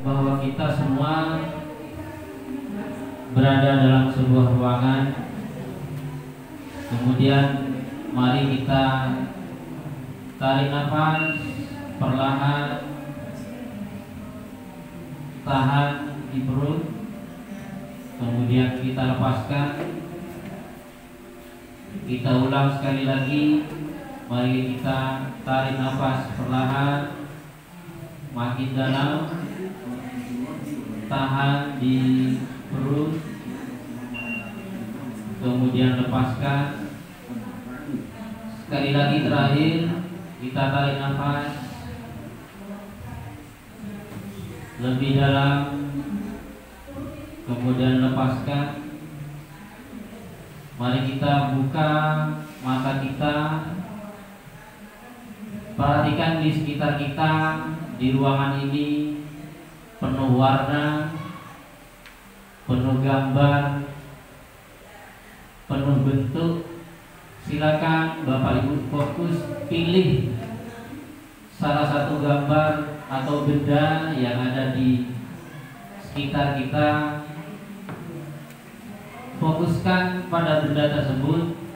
bahwa kita semua berada dalam sebuah ruangan. Kemudian mari kita tarik nafas perlahan, tahan di perut, kemudian kita lepaskan. Kita ulang sekali lagi. Mari kita tarik nafas perlahan, makin dalam, tahan di perut, kemudian lepaskan. Sekali lagi terakhir, kita tarik nafas lebih dalam, kemudian lepaskan. Mari kita buka mata kita. Perhatikan di sekitar kita, di ruangan ini penuh warna, penuh gambar, penuh bentuk. Silakan Bapak Ibu fokus, pilih salah satu gambar atau benda yang ada di sekitar kita. Fokuskan pada benda tersebut.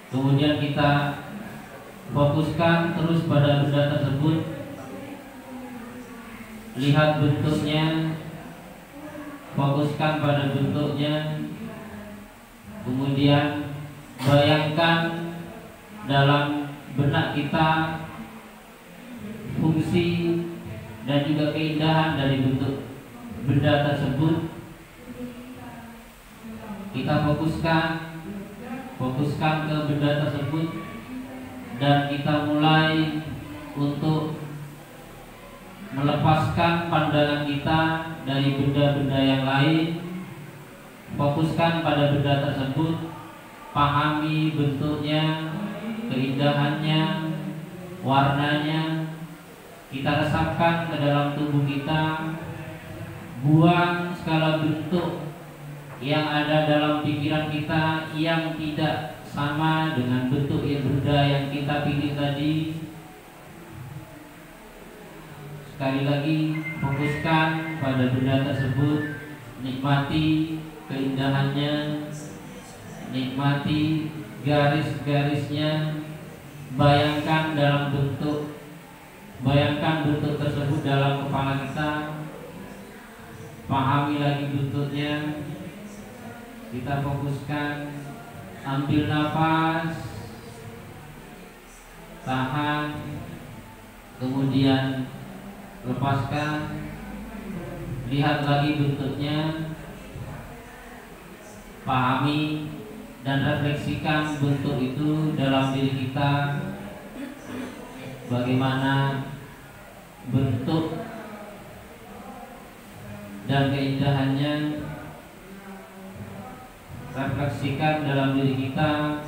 Kemudian kita fokuskan terus pada benda tersebut. Lihat bentuknya, fokuskan pada bentuknya. Kemudian bayangkan dalam benak kita fungsi dan juga keindahan dari bentuk benda tersebut. Kita fokuskan ke benda tersebut, dan kita mulai untuk melepaskan pandangan kita dari benda-benda yang lain. Fokuskan pada benda tersebut, pahami bentuknya, keindahannya, warnanya. Kita resapkan ke dalam tubuh kita. Buang segala bentuk yang ada dalam pikiran kita yang tidak sama dengan bentuk benda yang kita pilih tadi. Sekali lagi, fokuskan pada benda tersebut. Nikmati keindahannya, nikmati garis-garisnya. Bayangkan bentuk tersebut dalam kepala kita. Pahami lagi bentuknya. Kita fokuskan, ambil nafas, tahan, kemudian lepaskan. Lihat lagi bentuknya, pahami dan refleksikan bentuk itu dalam diri kita. Bagaimana bentuk dan keindahannya. Refleksikan dalam diri kita,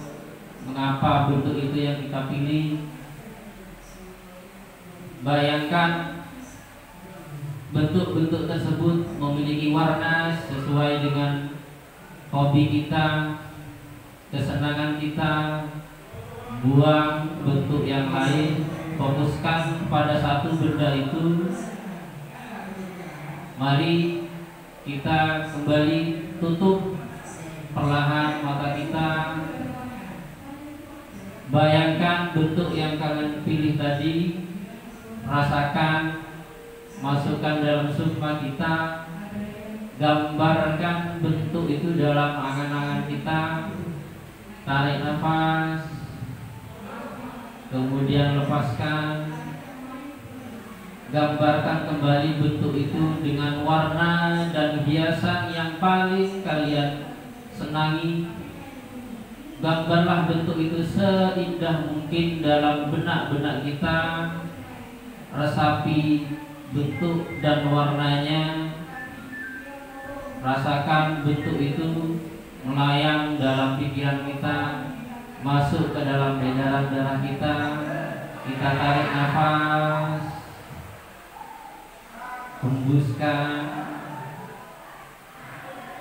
mengapa bentuk itu yang kita pilih. Bayangkan bentuk-bentuk tersebut memiliki warna sesuai dengan hobi kita, kesenangan kita. Buang bentuk yang lain, fokuskan pada satu benda itu. Mari kita kembali tutup perlahan mata kita. Bayangkan bentuk yang kalian pilih tadi. Rasakan, masukkan dalam sukma kita. Gambarkan bentuk itu dalam angan-angan kita. Tarik nafas, kemudian lepaskan. Gambarkan kembali bentuk itu dengan warna dan hiasan yang paling kalian senangi. Gambarlah bentuk itu seindah mungkin dalam benak-benak kita. Resapi bentuk dan warnanya. Rasakan bentuk itu melayang dalam pikiran kita, masuk ke dalam edaran darah kita. Kita tarik nafas, hembuskan,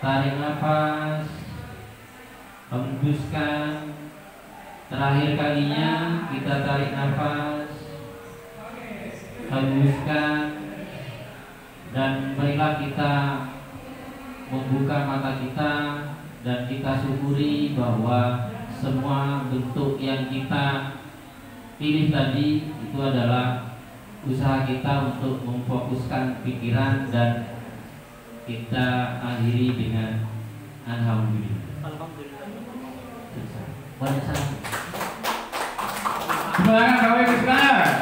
tarik nafas, hembuskan. Terakhir kalinya kita tarik nafas, hembuskan, dan marilah kita membuka mata kita dan kita syukuri bahwa semua bentuk yang kita pilih tadi itu adalah usaha kita untuk memfokuskan pikiran, dan kita akhiri dengan alhamdulillah. Banyak salam. Silakan kawin sekarang.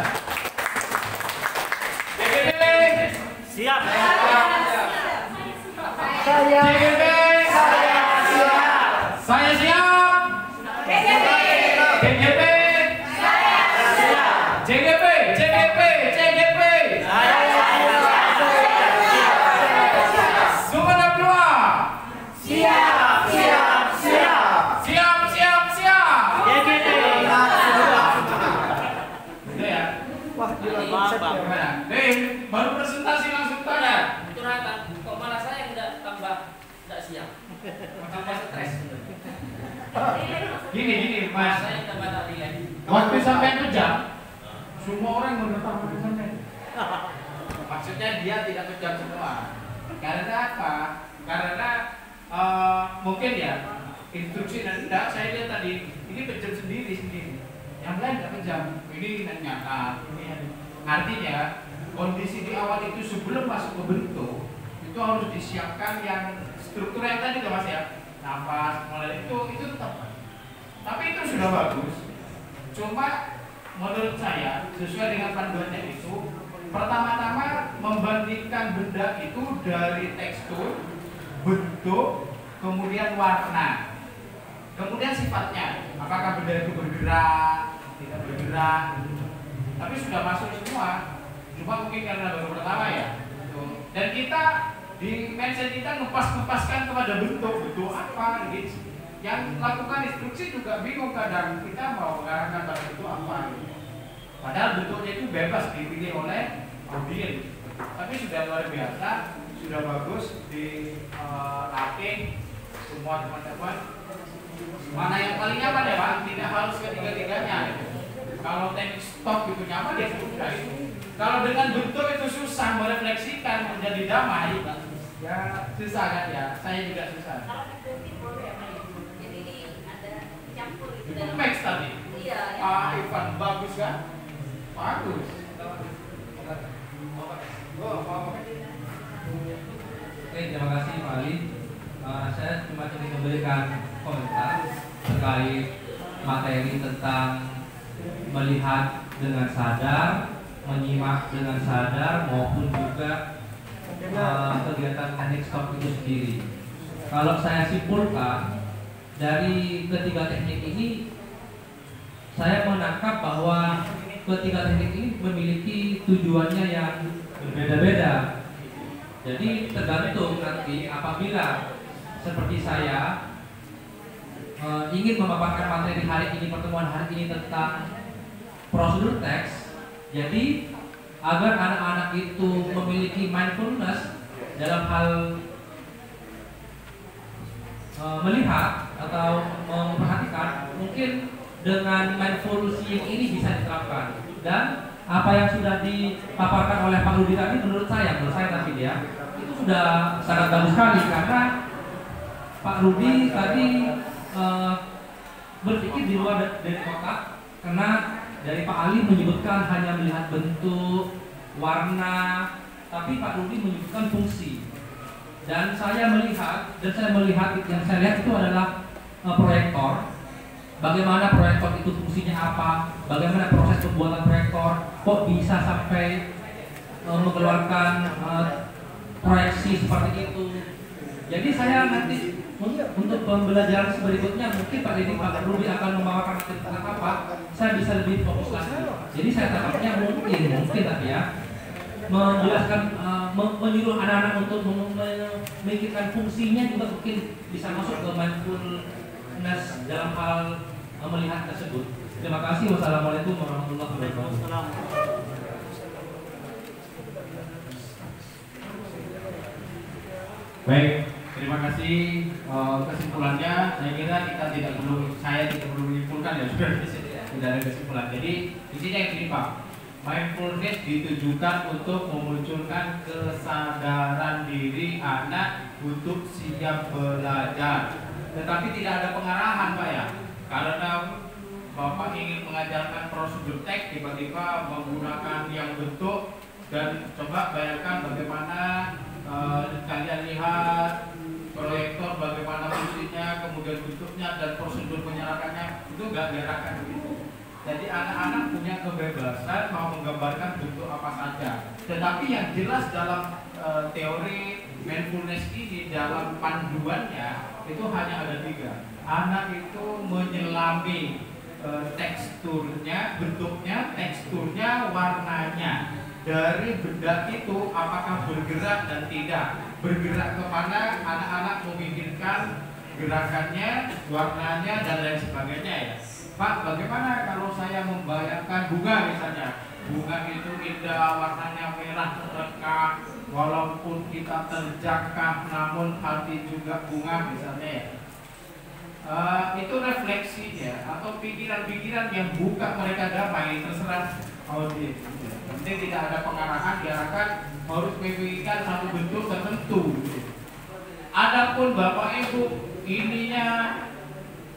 Siap. Saya siap. Saya siap. JGP. Saya siap. JGP. Sumber dua. Siap. JGP. Udah ya. Wah, baru presentasi langsung tanya. Curhatan, kok malah saya yang tambah siap, tambah stres. Gini Mas, Saya yang tambah tak nilai. waktu sampai kejam, semua orang mengetahui sampai. Maksudnya dia tidak kejam semua. Karena apa? Karena mungkin ya instruksi dan tidak saya lihat tadi ini kejam sendiri. Yang lain tidak kejam. Ini nyata. Artinya kondisi di awal itu sebelum masuk ke bentuk itu harus disiapkan yang struktur yang tadi tuh Mas ya. Nafas, mulai itu tetap. Tapi itu sudah bagus. Cuma menurut saya sesuai dengan panduannya itu, pertama-tama membandingkan benda itu dari tekstur, bentuk, kemudian warna, kemudian sifatnya. Apakah benda itu bergerak, tidak bergerak. Tapi sudah masuk semua. Cuma mungkin karena baru pertama ya. Dan kita di mindset kita ngepaskan kepada bentuk apa gitu. Yang lakukan instruksi juga bingung kadang, kita mau mengarahkan pada bentuk apa gitu. Padahal bentuknya itu bebas dipilih oleh audiens. Tapi sudah luar biasa, sudah bagus dilatih semua teman-teman. Mana yang paling nyaman ya Pak? Tidak harus ketiga-tiganya. Kalau teknik stop itu nyaman ya sudah itu. Kalau dengan bentuk itu susah merefleksikan menjadi damai, ya susah kan ya. Saya juga susah. Kalau itu boleh ya, jadi ini ada campur Itu Max tadi. Iya. Ivan bagus kan? Bagus. Oke, terima kasih Pak Ali. Saya cuma ingin memberikan komentar terkait materi tentang melihat dengan sadar, menyimak dengan sadar, maupun juga kegiatan teknik stop itu sendiri. Kalau saya simpulkan dari ketiga teknik ini, saya menangkap bahwa ketiga teknik ini memiliki tujuannya yang berbeda-beda. Jadi tergantung nanti apabila seperti saya ingin memaparkan materi hari ini, pertemuan hari ini tentang prosedur teks. Jadi agar anak-anak itu memiliki mindfulness dalam hal melihat atau memperhatikan, mungkin dengan mindful seeing ini bisa diterapkan. Dan apa yang sudah dipaparkan oleh Pak Rudi tadi menurut saya tadi ya, itu sudah sangat bagus sekali, karena Pak Rudi tadi berpikir di luar dari kotak, karena dari Pak Ali menyebutkan hanya melihat bentuk, warna, tapi Pak Rudi menyebutkan fungsi. Dan saya melihat yang saya lihat itu adalah proyektor. Bagaimana proyektor itu fungsinya apa? Bagaimana proses pembuatan proyektor? Kok bisa sampai mengeluarkan proyeksi seperti itu? Jadi saya nanti untuk pembelajaran berikutnya mungkin Pak Deddy, Pak Rudi akan membawakan tentang apa, saya bisa lebih fokus lagi. Jadi saya tangkapnya mungkin tapi ya menjelaskan, menyuruh anak-anak untuk memikirkan fungsinya juga mungkin bisa masuk ke mindfulness dalam hal melihat tersebut. Terima kasih. Wassalamualaikum warahmatullahi wabarakatuh. Baik, terima kasih. Kesimpulannya saya kira saya tidak perlu menyimpulkan menyimpulkan ya sudah ada kesimpulan. Jadi di sini yang gini Pak, mindfulness ditujukan untuk memunculkan kesadaran diri anak untuk siap belajar. Tetapi tidak ada pengarahan Pak ya, karena Bapak ingin mengajarkan prosedur teks tiba-tiba menggunakan yang bentuk, dan coba bayangkan bagaimana kalian lihat proyektor bagaimana fungsinya, kemudian bentuknya dan prosedur penyerapannya, itu nggak diarahkan begitu. Jadi anak-anak punya kebebasan mau menggambarkan bentuk apa saja. Tetapi yang jelas dalam teori mindfulness ini, dalam panduannya itu hanya ada 3. Anak itu menyelami teksturnya, bentuknya, teksturnya, warnanya. Dari benda itu apakah bergerak dan tidak. Bergerak kemana, anak-anak memikirkan gerakannya, warnanya, dan lain sebagainya ya. Pak, bagaimana kalau saya membayangkan bunga misalnya? Bunga itu indah, warnanya merah rekah, walaupun kita terjangkau namun hati juga bunga misalnya ya. Itu refleksinya atau pikiran-pikiran yang buka mereka damai, terserah audit. Penting tidak ada pengarahan, diarahkan harus memikirkan satu bentuk tertentu. Adapun Bapak Ibu ininya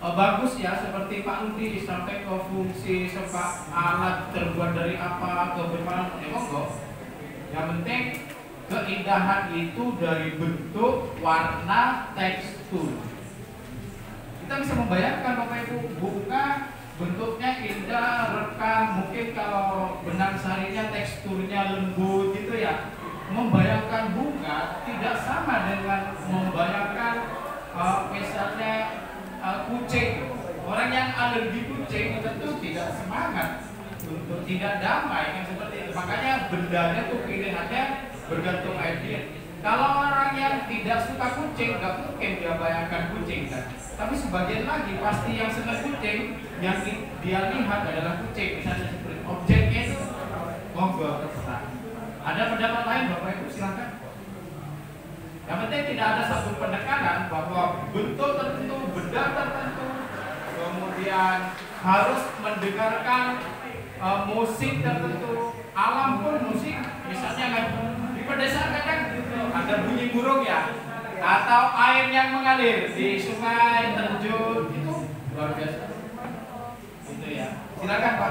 bagus ya, seperti Pak Rudi sampai ke fungsi sepak alat terbuat dari apa, kebermanfaatan, monggo. Yang penting keindahan itu dari bentuk, warna, tekstur. Kita bisa membayangkan Bapak Ibu, bunga bentuknya indah, rekah, mungkin kalau benang sarinya teksturnya lembut gitu ya. Membayangkan bunga tidak sama dengan membayangkan misalnya kucing. Orang yang alergi kucing tentu tidak semangat untuk tidak damai kan seperti itu. Makanya bendanya tuh pilihannya bergantung idea. Kalau orang yang tidak suka kucing, nggak mungkin dia bayangkan kucing kan. Tapi sebagian lagi pasti yang senang kucing, yang dia lihat adalah kucing. Misalnya seperti objeknya itu, monggo terserah. Ada pendapat lain Bapak Ibu silakan. Yang penting tidak ada satu penekanan bahwa bentuk tertentu, benda tertentu, kemudian harus mendengarkan musik tertentu. Alam pun musik, misalnya kan di pedesaan kadang ada bunyi burung ya, atau air yang mengalir di sungai, terjun, itu luar biasa. Itu ya. Silakan Pak.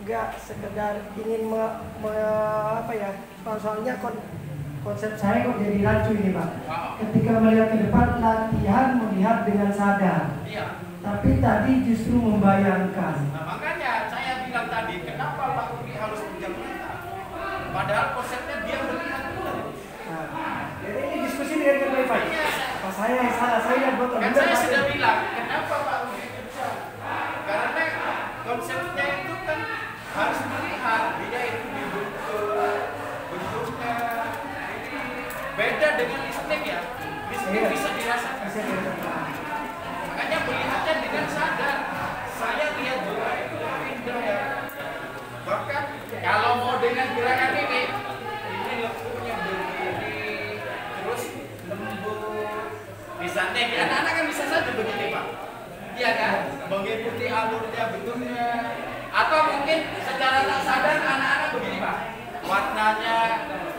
Enggak sekedar ingin apa ya, soalnya konsep saya kok jadi rancu ini Pak. Ketika melihat ke depan, latihan melihat dengan sadar. Iya. Tapi tadi justru membayangkan. Nah, makanya saya bilang tadi, kenapa Pak Uri harus pinjam mata? Padahal konsepnya dia melihat dulu. Nah, jadi ini diskusi dengan baik Pak. Pak saya buat Kan saya sudah bilang, kenapa Pak Uri pinjam? Karena konsepnya itu kan harus melihat dia itu bentuknya ini beda dengan listrik ya. Listrik bisa dirasakan. Makanya melihatnya dengan sadar. Saya lihat juga itu indah ya. Bahkan kalau mau dengan gerakan ini lekunya berdiri, terus lembut. Misalnya anak-anak kan bisa saja begini Pak. Iya kan? Mengikuti alurnya, bentuknya. Atau mungkin secara tak sadar anak-anak begini Pak. Warnanya,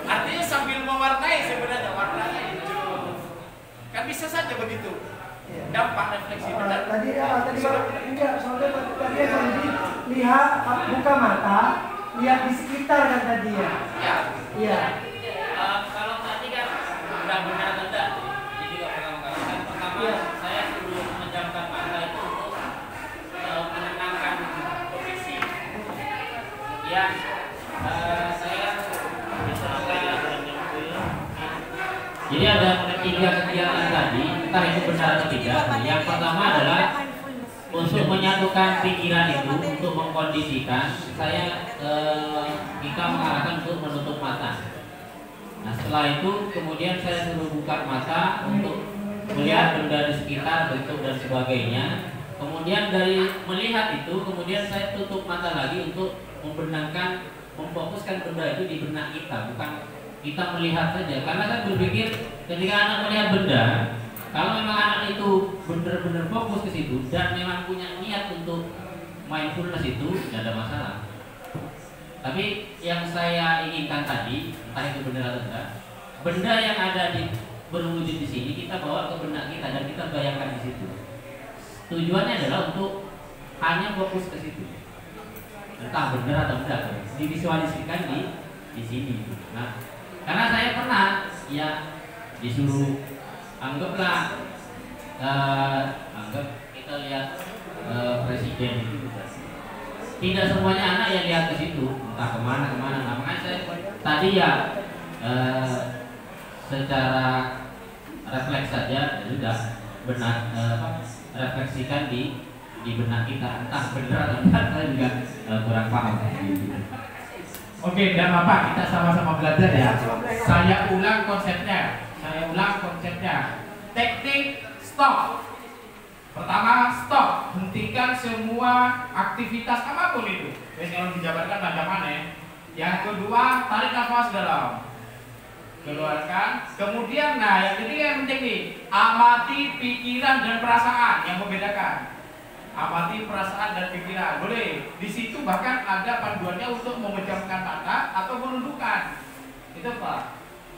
artinya sambil mewarnai sebenarnya warnanya hijau. Kan bisa saja begitu. Dampak refleksi benar. Tadi enggak, soalnya tadi lihat buka mata, lihat di sekitar kan tadi ya. Iya. Kalau tadi kan benar-benar tidak. Jadi juga pertama-kali kan pertama saya suruh menjamkan mata itu untuk menenangkan kondisi. Ya, saya misalkan jadi ada 3 kegiatan tadi, entah itu benar atau tidak. Yang pertama adalah untuk menyatukan pikiran itu, untuk mengkondisikan. Kita mengarahkan untuk menutup mata. Nah setelah itu kemudian saya suruh buka mata untuk melihat benda di sekitar, bentuk dan sebagainya. Kemudian dari melihat itu, kemudian saya tutup mata lagi untuk membenangkan, memfokuskan benda itu di benak kita, bukan kita melihat saja. Karena saya berpikir ketika anak melihat benda, Kalau memang anak itu benar-benar fokus ke situ dan memang punya niat untuk mindfulness itu, tidak ada masalah. Tapi yang saya inginkan tadi, entah itu benar atau tidak, benda yang ada di berwujud di sini kita bawa ke benak kita dan kita bayangkan di situ. Tujuannya adalah untuk hanya fokus ke situ. Entah benar atau tidak, divisualisasikan di sini. Nah, karena saya pernah ya disuruh anggap kita lihat presiden itu tidak semuanya anak yang lihat ke situ, entah kemana. Nah, makanya saya tadi ya secara refleks saja ya sudah benar refleksikan di benak kita, entah benar atau tidak, saya juga kurang paham. Oke, tidak apa-apa, kita sama-sama belajar ya. Saya ulang konsepnya. Teknik stop. Pertama, stop. Hentikan semua aktivitas apapun itu. Kalau dijabarkan macam mana ya. Yang kedua, tarik nafas dalam. Keluarkan. Kemudian, nah yang ketiga yang penting nih, amati pikiran dan perasaan yang membedakan. Amati perasaan dan pikiran. Boleh. Di situ bahkan ada panduannya untuk memejamkan mata atau menundukkan. Itu Pak.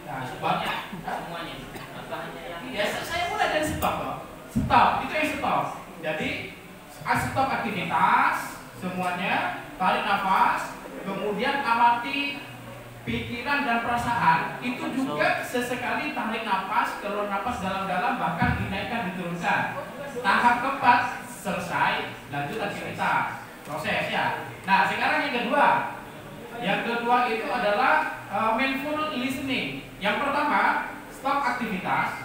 Nah, sebabnya semuanya. Ya, saya mulai dari stop loh. Stop, itu yang stop. Jadi stop aktivitas semuanya, tarik nafas, kemudian amati pikiran dan perasaan. Itu juga sesekali tarik nafas, keluar nafas dalam-dalam, bahkan dinaikkan, diturunkan. Tahap keempat selesai, lanjut aktivitas, proses ya. Nah, sekarang yang kedua. Yang kedua itu adalah mindful listening. Yang pertama, stop aktivitas,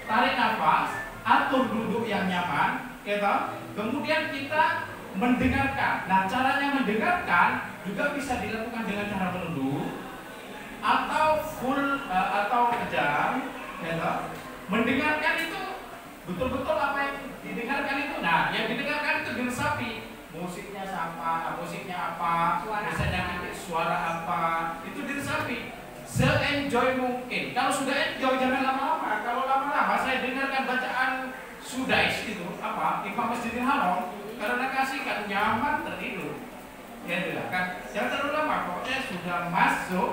tarik nafas, atur duduk yang nyaman, gitu. Kemudian kita mendengarkan. Nah, caranya mendengarkan juga bisa dilakukan dengan cara menunduk atau full atau kejam, gitu. Mendengarkan itu betul-betul apa yang didengarkan itu. Nah, yang didengarkan itu diresapi. Musiknya apa, misalnya nanti suara apa, itu diresapi. Se-enjoy mungkin. Kalau sudah enjoy jangan lama-lama. Kalau lama-lama saya dengarkan bacaan Sudais itu apa? Imam Masjidil Haram, karena kasihkan nyaman tertidur. Ya sudah kan. Jangan terlalu lama. Pokoknya sudah masuk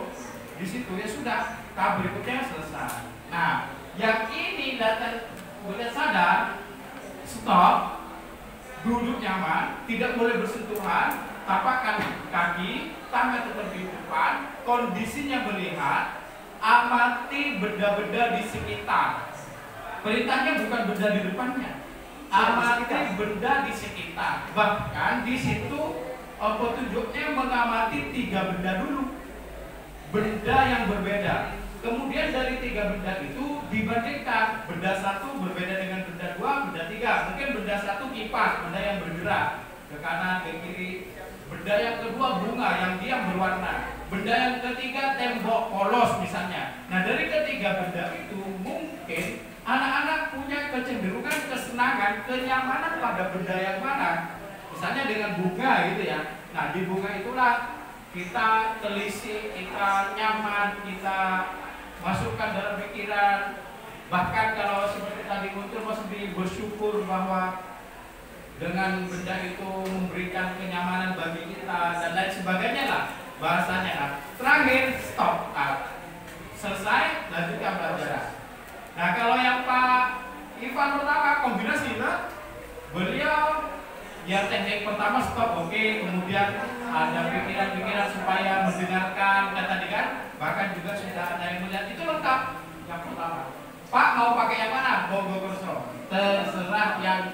di situ ya sudah. Tahap berikutnya selesai. Nah, yang ini datang boleh sadar, stop, duduk nyaman, tidak boleh bersentuhan, tapakkan kaki, tangan tetap di depan, kondisinya melihat, amati benda-benda di sekitar. Perintahnya bukan benda di depannya, amati benda di sekitar. Bahkan di situ petunjuknya mengamati 3 benda dulu, benda yang berbeda. Kemudian dari 3 benda itu dibandingkan, benda 1 berbeda dengan benda 2, benda 3. Mungkin benda 1 kipas, benda yang bergerak ke kanan, ke kiri. Benda yang kedua bunga yang diam berwarna. Benda yang ketiga tembok polos misalnya. Nah, dari ketiga benda itu mungkin anak-anak punya kecenderungan, kesenangan, kenyamanan pada benda yang mana. Misalnya dengan bunga gitu ya. Nah, di bunga itulah kita telisik, kita nyaman, kita masukkan dalam pikiran. Bahkan kalau seperti tadi muncul Mas Bi bersyukur bahwa dengan benda itu memberikan kenyamanan bagi kita dan lain sebagainya lah bahasanya lah. Terakhir stop, selesai, lanjutkan pelajaran. Nah, kalau yang Pak Ivan pertama kombinasi lah, beliau ya teknik pertama stop, oke, kemudian ada pikiran-pikiran supaya mendengarkan tadi kan, bahkan juga sudah ada yang melihat, itu lengkap yang pertama. Pak mau pakai yang mana? Monggo kurso, terserah yang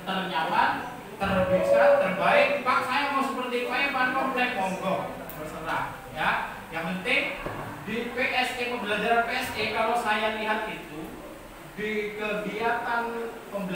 ternyaman, terbisa, terbaik. Pak saya mau seperti Pak Ivan komplek, monggo, terserah ya. Yang penting di PSE, pembelajaran PSE, kalau saya lihat itu di kegiatan pembelajaran